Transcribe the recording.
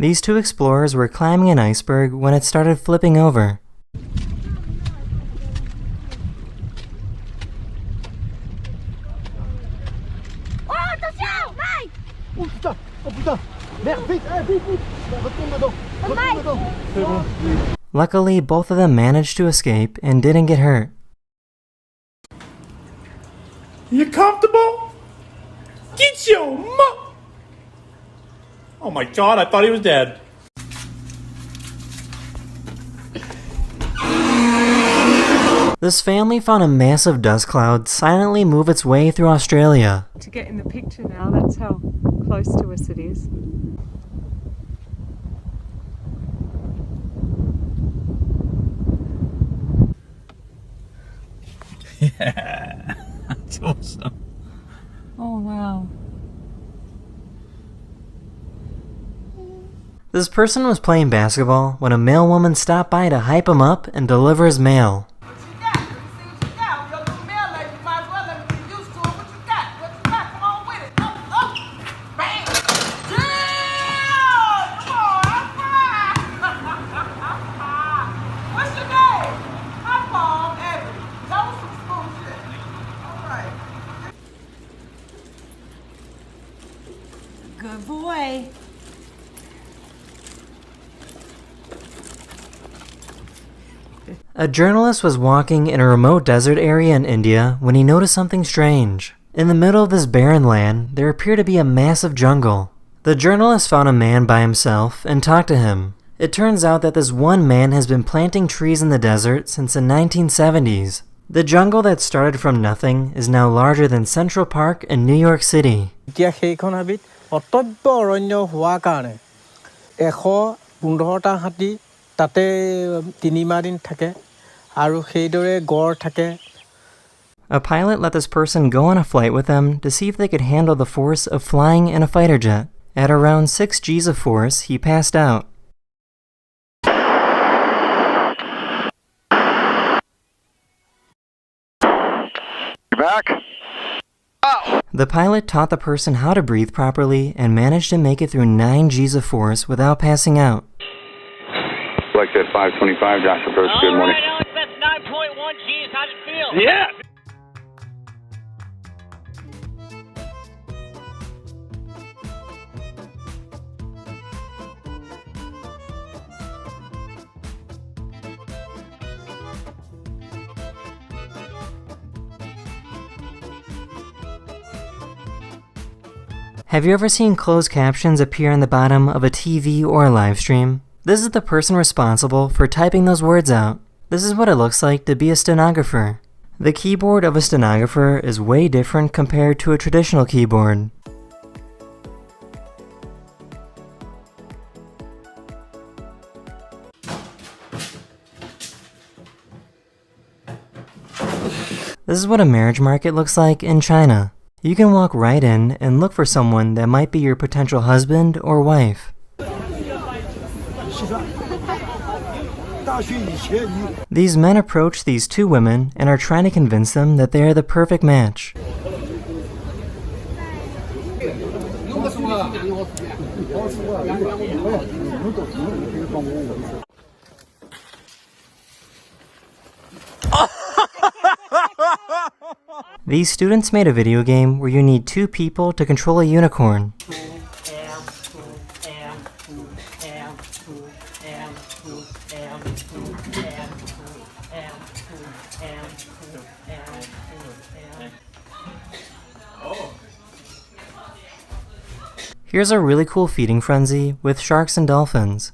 These two explorers were climbing an iceberg when it started flipping over. Luckily, both of them managed to escape and didn't get hurt. You comfortable? Get your Oh my god, I thought he was dead. This family found a massive dust cloud silently move its way through Australia. To get in the picture now, that's how close to us it is. Yeah, that's awesome. Oh wow. This person was playing basketball when a male woman stopped by to hype him up and deliver his mail. Good boy. A journalist was walking in a remote desert area in India when he noticed something strange. In the middle of this barren land, there appeared to be a massive jungle. The journalist found a man by himself and talked to him. It turns out that this one man has been planting trees in the desert since the 1970s. The jungle that started from nothing is now larger than Central Park in New York City. অত্যন্ত অৰণ্য হোৱাৰ কাৰণে 115টা হাতী তাতে 3 দিন থাকে আৰু সেইদৰে গড় থাকে. A pilot let this person go on a flight with them to see if they could handle the force of flying in a fighter jet. At around 6 Gs of force, he passed out. You back? The pilot taught the person how to breathe properly and managed to make it through 9 Gs of force without passing out. Like that 525, Josh approach. Good morning. All right, Alex, that's 9.1 Gs. How'd it feel? Yeah. Have you ever seen closed captions appear on the bottom of a TV or a live stream? This is the person responsible for typing those words out. This is what it looks like to be a stenographer. The keyboard of a stenographer is way different compared to a traditional keyboard. This is what a marriage market looks like in China. You can walk right in and look for someone that might be your potential husband or wife. These men approach these two women and are trying to convince them that they are the perfect match. These students made a video game where you need 2 people to control a unicorn. Here's a really cool feeding frenzy with sharks and dolphins.